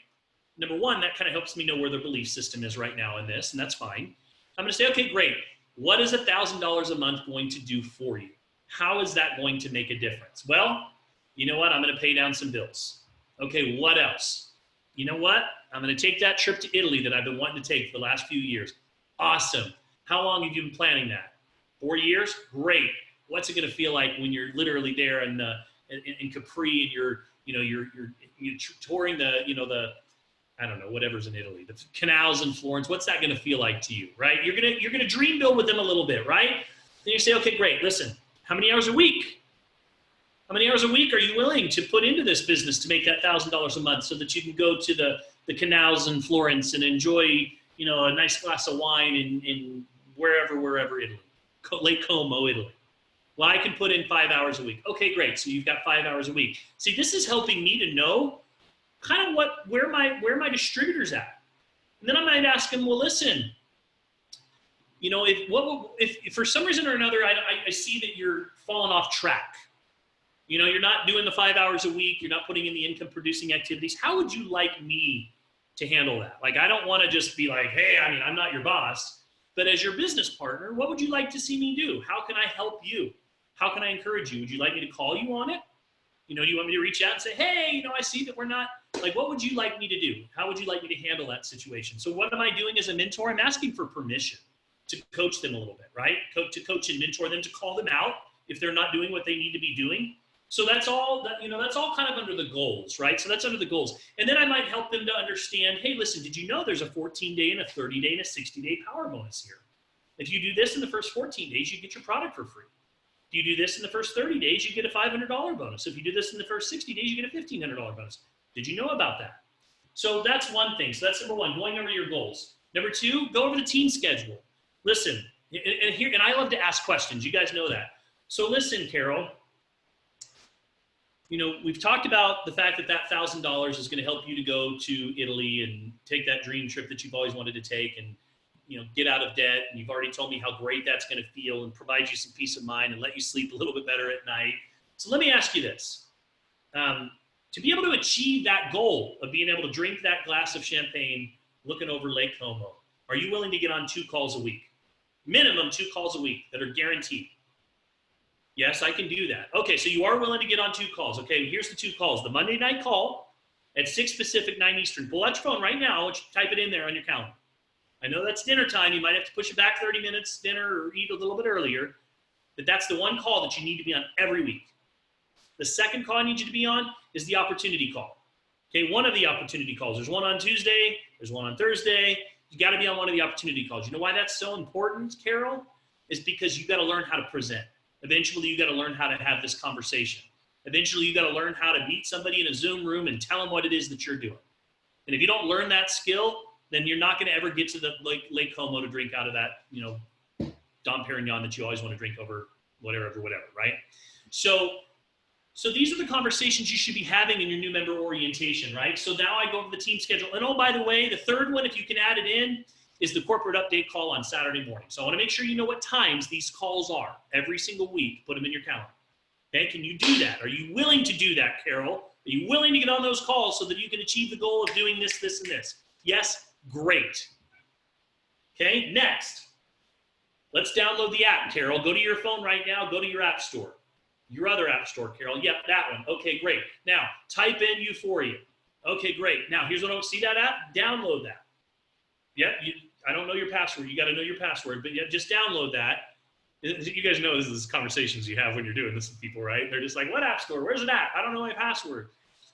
Number 1, that kind of helps me know where their belief system is right now in this, and that's fine. I'm going to say, okay, great. What is $1,000 a month going to do for you? How is that going to make a difference? Well, you know what? I'm going to pay down some bills. Okay, what else? You know what? I'm going to take that trip to Italy that I've been wanting to take for the last few years. Awesome. How long have you been planning that? 4 years? Great. What's it going to feel like when you're literally there in Capri and you're touring the I don't know, whatever's in Italy, the canals in Florence? What's that going to feel like to you, right? You're going to dream build with them a little bit, right? Then you say, okay, great. Listen, how many hours a week? How many hours a week are you willing to put into this business to make that $1,000 a month so that you can go to the canals in Florence and enjoy, a nice glass of wine in wherever Italy, Lake Como, Italy? Well, I can put in 5 hours a week. Okay, great. So you've got 5 hours a week. See, this is helping me to know kind of where my distributor's at. And then I might ask him, well, listen, if for some reason or another I see that you're falling off track, you're not doing the 5 hours a week, you're not putting in the income producing activities, how would you like me to handle that? Like, I don't want to just be like, hey, I'm not your boss, but as your business partner, what would you like to see me do? How can I help you? How can I encourage you? Would you like me to call you on it? Do you want me to reach out and say, hey, I see that we're not, like, what would you like me to do? How would you like me to handle that situation? So what am I doing as a mentor? I'm asking for permission to coach them a little bit, right? To coach and mentor them, to call them out if they're not doing what they need to be doing. So that's all that's all kind of under the goals, right? So that's under the goals. And then I might help them to understand, hey, listen, did you know there's a 14-day and a 30-day and a 60-day power bonus here? If you do this in the first 14 days, you get your product for free. If you do this in the first 30 days, you get a $500 bonus. If you do this in the first 60 days, you get a $1,500 bonus. Did you know about that? So that's one thing. So that's number 1, going over your goals. Number 2, go over the team schedule. Listen, and I love to ask questions. You guys know that. So listen, Carol, we've talked about the fact that $1,000 is going to help you to go to Italy and take that dream trip that you've always wanted to take and, get out of debt. And you've already told me how great that's going to feel and provide you some peace of mind and let you sleep a little bit better at night. So let me ask you this. To be able to achieve that goal of being able to drink that glass of champagne looking over Lake Como, are you willing to get on 2 calls a week? Minimum 2 calls a week that are guaranteed. Yes, I can do that. Okay, so you are willing to get on 2 calls. Okay, here's the 2 calls. The Monday night call at 6 Pacific, 9 Eastern. Pull out your phone right now. I want you to type it in there on your calendar. I know that's dinner time. You might have to push it back 30 minutes, dinner, or eat a little bit earlier. But that's the one call that you need to be on every week. The second call I need you to be on is the opportunity call. Okay, one of the opportunity calls. There's one on Tuesday. There's one on Thursday. You got to be on one of the opportunity calls. You know why that's so important, Carol? Is because you got to learn how to present. Eventually, you got to learn how to have this conversation. Eventually, you got to learn how to meet somebody in a Zoom room and tell them what it is that you're doing. And if you don't learn that skill, then you're not going to ever get to the Lake Como to drink out of that, Dom Perignon that you always want to drink over whatever, right? So these are the conversations you should be having in your new member orientation, right? So now I go over the team schedule. And oh, by the way, the third one, if you can add it in, is the corporate update call on Saturday morning. So I want to make sure you know what times these calls are every single week. Put them in your calendar. Okay, can you do that? Are you willing to do that, Carol? Are you willing to get on those calls so that you can achieve the goal of doing this, this, and this? Yes, great. Okay, next. Let's download the app, Carol. Go to your phone right now. Go to your app store. Your other app store, Carol. Yep, that one. Okay, great. Now, type in Euphoria. Okay, great. Now, here's what I want to see that app. Download that. Yep, I don't know your password. You got to know your password, but yeah, just download that. You guys know this is conversations you have when you're doing this with people, right? They're just like, what app store? Where's it at? I don't know my password.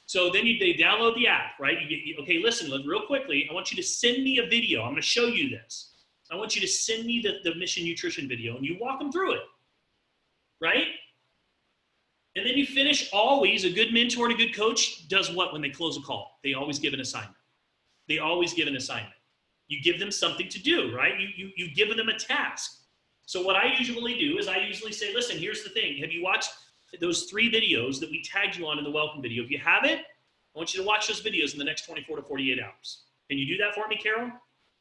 So then they download the app, right? Okay, listen, real quickly. I want you to send me a video. I'm going to show you this. I want you to send me the Mission Nutrition video, and you walk them through it, right? And then you finish. Always, a good mentor and a good coach does what when they close a call? They always give an assignment. They always give an assignment. You give them something to do, right? You give them a task. So what I usually do is I usually say, listen, here's the thing. Have you watched those 3 videos that we tagged you on in the welcome video? If you haven't, I want you to watch those videos in the next 24 to 48 hours. Can you do that for me, Carol?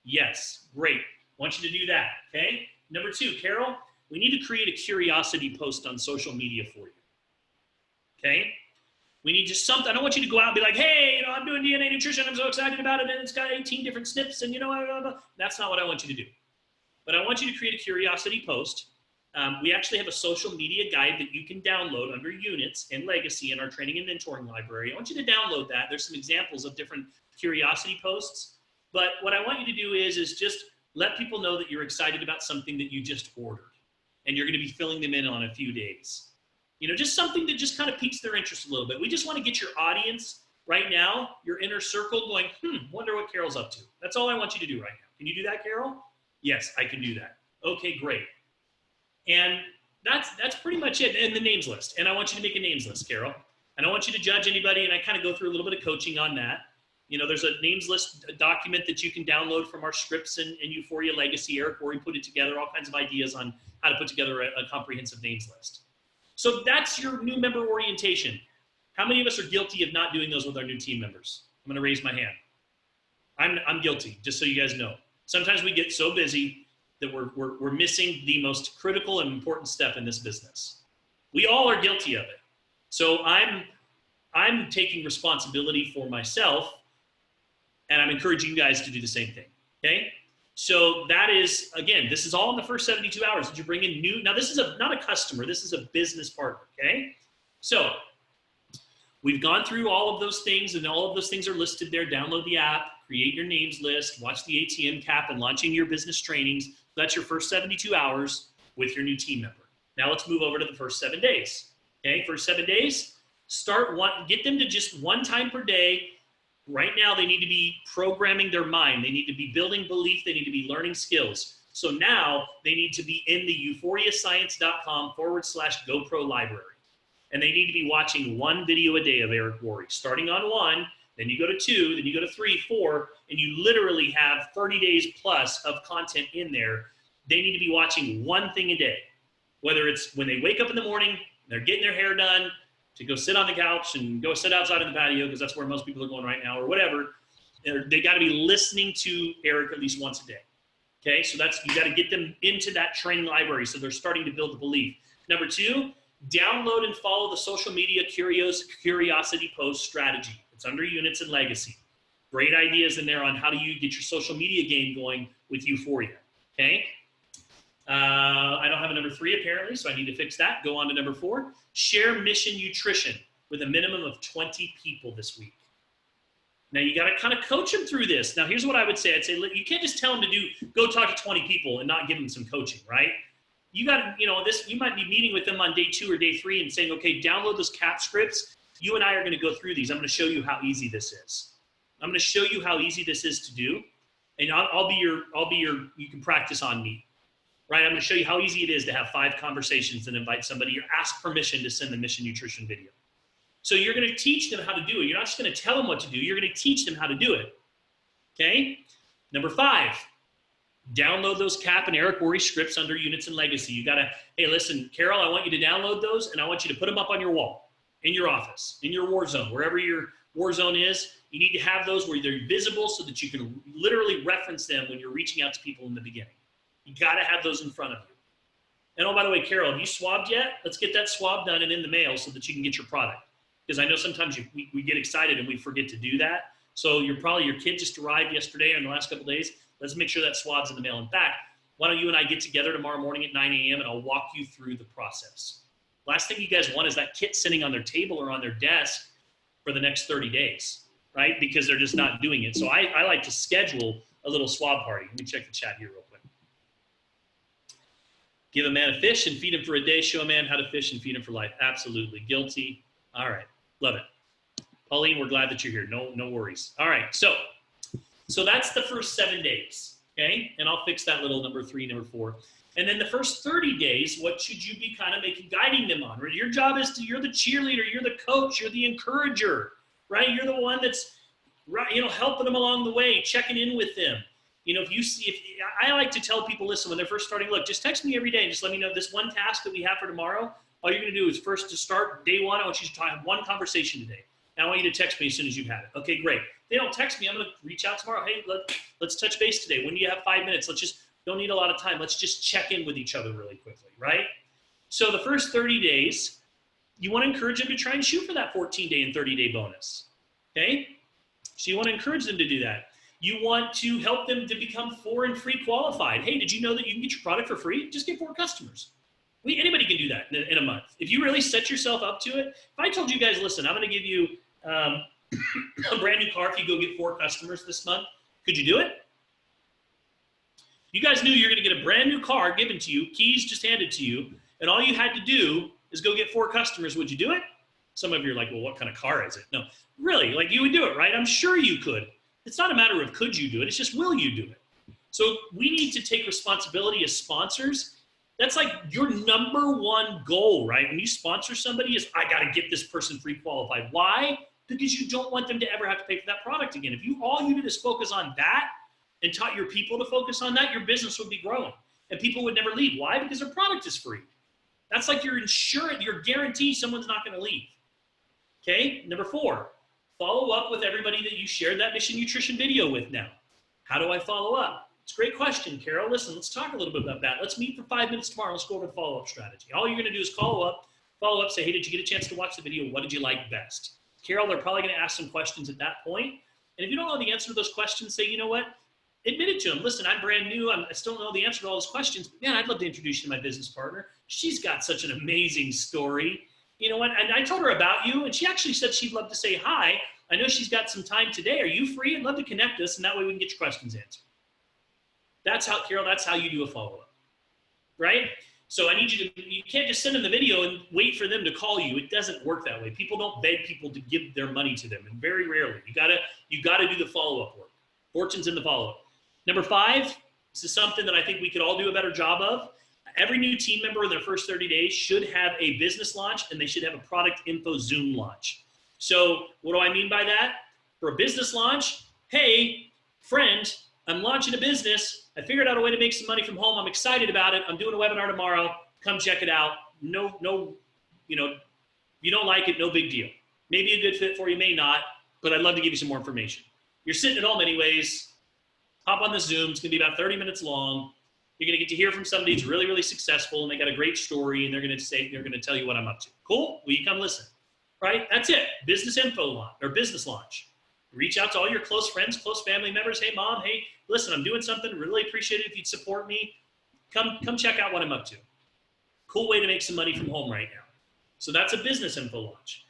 Yes, great. I want you to do that, okay? Number 2, Carol, we need to create a curiosity post on social media for you, okay? We need just something. I don't want you to go out and be like, hey, I'm doing DNA nutrition. I'm so excited about it. And it's got 18 different snips. And blah, blah, blah. That's not what I want you to do. But I want you to create a curiosity post. We actually have a social media guide that you can download under units and legacy in our training and mentoring library. I want you to download that. There's some examples of different curiosity posts. But what I want you to do is just let people know that you're excited about something that you just ordered. And you're going to be filling them in on a few days. Just something that just kind of piques their interest a little bit. We just want to get your audience right now, your inner circle going, wonder what Carol's up to. That's all I want you to do right now. Can you do that, Carol? Yes, I can do that. Okay, great. And that's pretty much it. And the names list. And I want you to make a names list, Carol. I don't want you to judge anybody. And I kind of go through a little bit of coaching on that. There's a names list document that you can download from our scripts and Euphoria Legacy, Eric, where we put it together, all kinds of ideas on how to put together a comprehensive names list. So that's your new member orientation. How many of us are guilty of not doing those with our new team members? I'm going to raise my hand. I'm guilty, just so you guys know. Sometimes we get so busy that we're missing the most critical and important step in this business. We all are guilty of it. So I'm taking responsibility for myself, and I'm encouraging you guys to do the same thing, okay? So that is, again, this is all in the first 72 hours that you bring in new. Now, this is not a customer. This is a business partner, okay? So we've gone through all of those things, and all of those things are listed there. Download the app, create your names list, watch the ATM cap, and launching your business trainings. That's your first 72 hours with your new team member. Now let's move over to the first 7 days, okay? First 7 days, get them to just 1 time per day. Right now, they need to be programming their mind. They need to be building belief. They need to be learning skills. So now they need to be in the euphoriascience.com/GoPro library. And they need to be watching 1 video a day of Eric Worre, starting on 1, then you go to 2, then you go to 3, 4, and you literally have 30 days plus of content in there. They need to be watching 1 thing a day, whether it's when they wake up in the morning, they're getting their hair done, to go sit on the couch and go sit outside in the patio, because that's where most people are going right now, or whatever. They got to be listening to Eric at least once a day. Okay, so you got to get them into that training library so they're starting to build the belief. Number 2, download and follow the social media curiosity post strategy. It's under units and legacy. Great ideas in there on how do you get your social media game going with Euphoria. Okay. I don't have a number 3 apparently, so I need to fix that. Go on to number 4. Share mission nutrition with a minimum of 20 people this week. Now you got to kind of coach them through this. Now here's what I would say. I'd say, look, you can't just tell them to go talk to 20 people and not give them some coaching, right? You got to, you might be meeting with them on day 2 or day 3 and saying, okay, download those cap scripts. You and I are going to go through these. I'm going to show you how easy this is. I'm going to show you how easy this is to do. And I'll be your, you can practice on me, right? I'm going to show you how easy it is to have 5 conversations and invite somebody or ask permission to send the mission nutrition video. So you're going to teach them how to do it. You're not just going to tell them what to do. You're going to teach them how to do it. Okay. Number 5, download those Cap and Eric Worre scripts under units and legacy. You got to, hey, listen, Carol, I want you to download those and I want you to put them up on your wall, in your office, in your war zone, wherever your war zone is. You need to have those where they're visible so that you can literally reference them when you're reaching out to people in the beginning. You got to have those in front of you. And oh, by the way, Carol, have you swabbed yet? Let's get that swab done and in the mail so that you can get your product. Because I know sometimes we get excited and we forget to do that. So your kid just arrived yesterday or in the last couple of days. Let's make sure that swab's in the mail. In fact, why don't you and I get together tomorrow morning at 9 a.m. and I'll walk you through the process. Last thing you guys want is that kit sitting on their table or on their desk for the next 30 days, right? Because they're just not doing it. So I like to schedule a little swab party. Let me check the chat here real quick. Give a man a fish and feed him for a day. Show a man how to fish and feed him for life. Absolutely. Guilty. All right. Love it. Pauline, we're glad that you're here. No worries. All right. So that's the first 7 days. Okay. And I'll fix that little number 3, number 4. And then the first 30 days, what should you be kind of guiding them on? Your job is you're the cheerleader, you're the coach, you're the encourager, right? You're the one that's, helping them along the way, checking in with them. I like to tell people, listen, when they're first starting, look, just text me every day and just let me know this one task that we have for tomorrow. All you're going to do is first to start day 1, I want you to have one conversation today. And I want you to text me as soon as you've had it. Okay, great. If they don't text me, I'm going to reach out tomorrow. Hey, let's touch base today. When do you have 5 minutes? Don't need a lot of time. Let's just check in with each other really quickly, right? So the first 30 days, you want to encourage them to try and shoot for that 14-day and 30-day bonus, okay? So you want to encourage them to do that. You want to help them to become 4 and free qualified. Hey, did you know that you can get your product for free? Just get 4 customers. Anybody can do that in a month. If you really set yourself up to it, if I told you guys, listen, I'm going to give you a brand new car if you go get 4 customers this month, could you do it? You guys knew you're going to get a brand new car given to you, keys just handed to you, and all you had to do is go get 4 customers. Would you do it? Some of you are like, well, what kind of car is it? No, really, you would do it, right? I'm sure you could. It's not a matter of could you do it. It's just will you do it? So we need to take responsibility as sponsors. That's like your number 1 goal, right? When you sponsor somebody is, I got to get this person free qualified. Why? Because you don't want them to ever have to pay for that product again. If all you did is focus on that, and taught your people to focus on that, your business would be growing and people would never leave. Why? Because their product is free. That's like your insurance, your guarantee someone's not going to leave. Okay. Number 4, follow up with everybody that you shared that mission nutrition video with now. How do I follow up? It's a great question, Carol. Listen, let's talk a little bit about that. Let's meet for 5 minutes tomorrow. Let's go over the follow-up strategy. All you're going to do is follow up, say, hey, did you get a chance to watch the video? What did you like best? Carol, they're probably going to ask some questions at that point. And if you don't know the answer to those questions, say, you know what? Admit it to them. Listen, I'm brand new. I still don't know the answer to all those questions. But man, I'd love to introduce you to my business partner. She's got such an amazing story. You know what? And I told her about you, and she actually said she'd love to say hi. I know she's got some time today. Are you free? I'd love to connect us, and that way we can get your questions answered. That's how, Carol, that's how you do a follow-up, right? So I need you can't just send them the video and wait for them to call you. It doesn't work that way. People don't beg people to give their money to them, and very rarely. You gotta do the follow-up work. Fortune's in the follow-up. Number 5, this is something that I think we could all do a better job of. Every new team member in their first 30 days should have a business launch, and they should have a product info Zoom launch. So what do I mean by that? For a business launch, hey, friend, I'm launching a business. I figured out a way to make some money from home. I'm excited about it. I'm doing a webinar tomorrow. Come check it out. No, you're you don't like it, no big deal. Maybe a good fit for you, may not, but I'd love to give you some more information. You're sitting at home anyways. Hop on the Zoom. It's going to be about 30 minutes long. You're going to get to hear from somebody who's really, really successful, and they got a great story, and they're going to tell you what I'm up to. Cool? Will you come listen? Right? That's it. Business info launch or business launch. Reach out to all your close friends, close family members. Hey, mom. Hey, listen, I'm doing something. Really appreciate it if you'd support me. Come check out what I'm up to. Cool way to make some money from home right now. So that's a business info launch,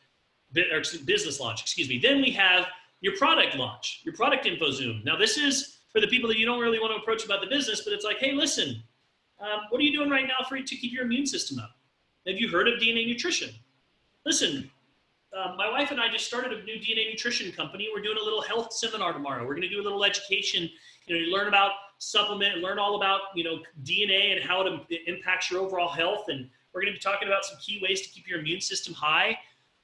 or business launch, excuse me. Then we have your product launch, your product info Zoom. Now this is for the people that you don't really want to approach about the business, but it's like, hey, listen, what are you doing right now to keep your immune system up? Have you heard of DNA Nutrition? Listen, my wife and I just started a new DNA Nutrition company. We're doing a little health seminar tomorrow. We're going to do a little education, you learn about supplement, learn all about, DNA and how it impacts your overall health. And we're going to be talking about some key ways to keep your immune system high.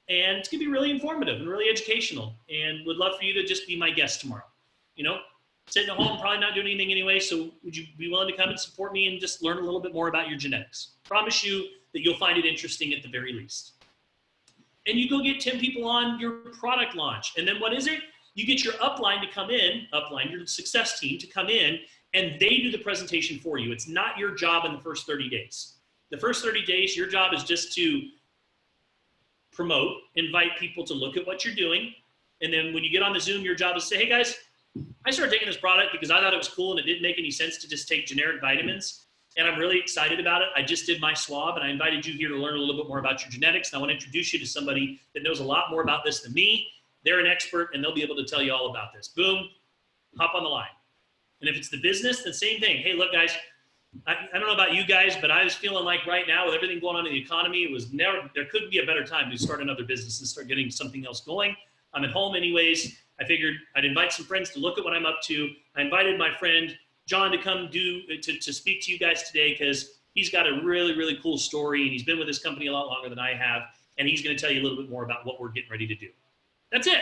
And it's going to be really informative and really educational. And would love for you to just be my guest tomorrow. Sitting at home, probably not doing anything anyway. So would you be willing to come and support me and just learn a little bit more about your genetics? Promise you that you'll find it interesting at the very least. And you go get 10 people on your product launch. And then what is it? You get your upline to come in, your success team to come in, and they do the presentation for you. It's not your job in the first 30 days. The first 30 days, your job is just to promote, invite people to look at what you're doing. And then when you get on the Zoom, your job is to say, hey guys, I started taking this product because I thought it was cool and it didn't make any sense to just take generic vitamins. And I'm really excited about it. I just did my swab and I invited you here to learn a little bit more about your genetics. And I want to introduce you to somebody that knows a lot more about this than me. They're an expert and they'll be able to tell you all about this. Boom, hop on the line. And if it's the business, then same thing. Hey, look guys, I don't know about you guys, but I was feeling like right now with everything going on in the economy, there couldn't be a better time to start another business and start getting something else going. I'm at home anyways. I figured I'd invite some friends to look at what I'm up to. I invited my friend John to come to speak to you guys today because he's got a really, really cool story and he's been with this company a lot longer than I have. And he's going to tell you a little bit more about what we're getting ready to do. That's it.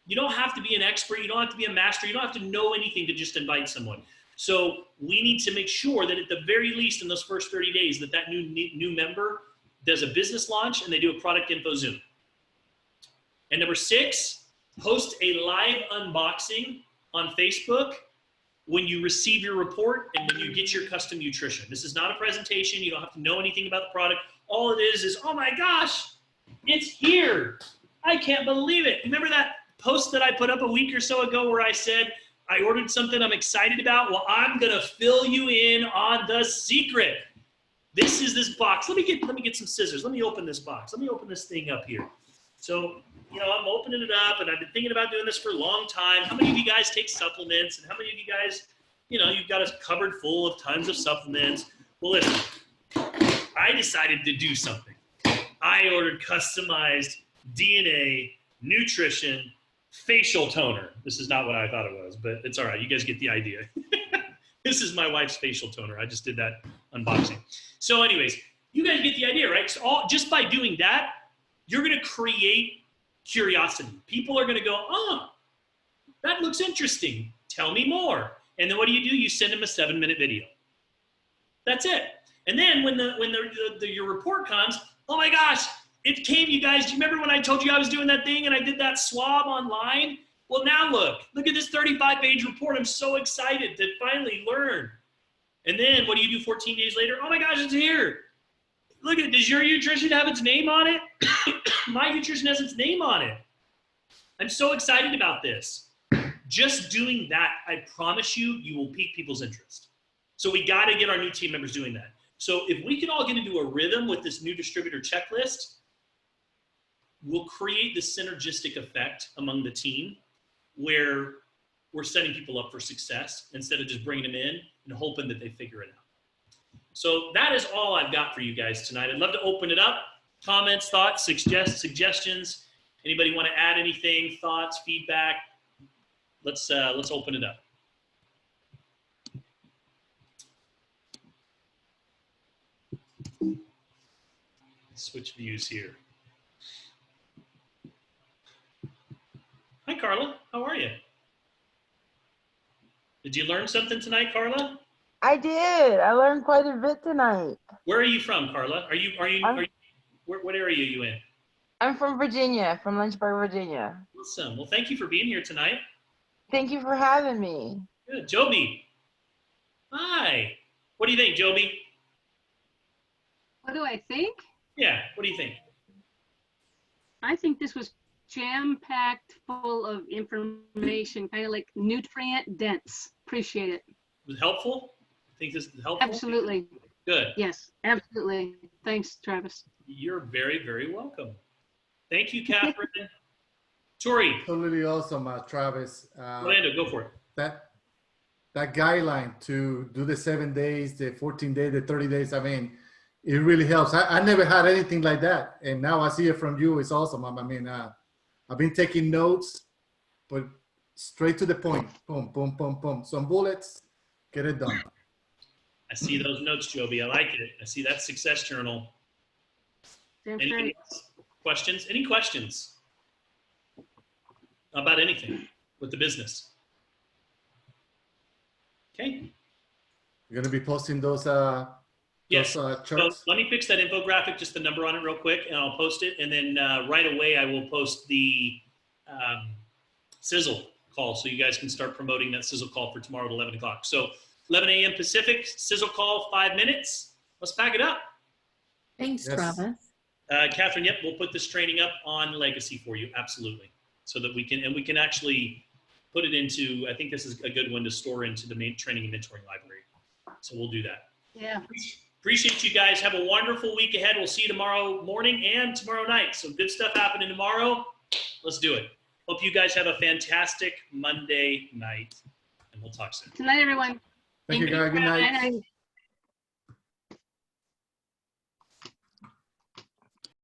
You don't have to be an expert. You don't have to be a master. You don't have to know anything to just invite someone. So we need to make sure that at the very least in those first 30 days that new member does a business launch and they do a product info Zoom. And number 6, post a live unboxing on Facebook when you receive your report and when you get your custom nutrition. This is not a presentation. You don't have to know anything about the product. All it is, oh my gosh, it's here. I can't believe it. Remember that post that I put up a week or so ago where I said, I ordered something I'm excited about? Well, I'm gonna fill you in on the secret. This is this box. Let me get some scissors. Let me open this box. Let me open this thing up here. So, I'm opening it up and I've been thinking about doing this for a long time. How many of you guys take supplements? And how many of you guys, you've got a cupboard full of tons of supplements? Well, listen, I decided to do something. I ordered customized DNA Nutrition facial toner. This is not what I thought it was, but it's all right. You guys get the idea. This is my wife's facial toner. I just did that unboxing. So anyways, you guys get the idea, right? So just by doing that, you're going to create curiosity. People are going to go, oh, that looks interesting. Tell me more. And then what do? You send them a 7-minute video. That's it. And then when your report comes, oh my gosh, it came, you guys. Do you remember when I told you I was doing that thing and I did that swab online? Well, now look at this 35-page report. I'm so excited to finally learn. And then what do you do 14 days later? Oh my gosh, it's here. Look at it. Does your nutrition have its name on it? My nutrition has its name on it. I'm so excited about this. Just doing that, I promise you, you will pique people's interest. So we got to get our new team members doing that. So if we can all get into a rhythm with this new distributor checklist, we'll create this synergistic effect among the team where we're setting people up for success instead of just bringing them in and hoping that they figure it out. So that is all I've got for you guys tonight. I'd love to open it up. Comments, thoughts, suggestions. Anybody want to add anything, thoughts, feedback? Let's open it up. Switch views here. Hi, Carla. How are you? Did you learn something tonight, Carla? I did. I learned quite a bit tonight. Where are you from, Carla? What area are you in? I'm from Virginia, from Lynchburg, Virginia. Awesome. Well, thank you for being here tonight. Thank you for having me. Good. Joby. Hi. What do you think, Joby? What do I think? Yeah, what do you think? I think this was jam-packed full of information, kind of like nutrient dense. Appreciate it. Was it helpful? I think this is helpful. Absolutely. Good. Yes, absolutely. Thanks, Travis. You're very, very welcome. Thank you, Catherine. Tori. Totally awesome, Travis. Orlando, go for it. That guideline to do the 7 days, the 14 days, the 30 days, I mean, it really helps. I never had anything like that. And now I see it from you. It's awesome. I mean, I've been taking notes, but straight to the point. Boom, boom, boom, boom. Some bullets, get it done. I see those notes, Joby. I like it. I see that success journal. Damn Anything straight. else? Questions? Any questions about anything with the business? Okay. You're going to be posting those, Yes. those So charts? let me fix that infographic, just the number on it real quick, and I'll post it. And then right away, I will post the Sizzle call so you guys can start promoting that Sizzle call for tomorrow at 11 o'clock. So 11 a.m. Pacific, Sizzle call, 5 minutes. Let's pack it up. Thanks, Yes. Travis. Catherine, yep, we'll put this training up on Legacy for you, absolutely. So that we can actually put it into, I think this is a good one to store into the main training and mentoring library. So we'll do that. Yeah. Appreciate you guys. Have a wonderful week ahead. We'll see you tomorrow morning and tomorrow night. So good stuff happening tomorrow. Let's do it. Hope you guys have a fantastic Monday night, and we'll talk soon. Good night, everyone. Thank you, guys. Good night. Night.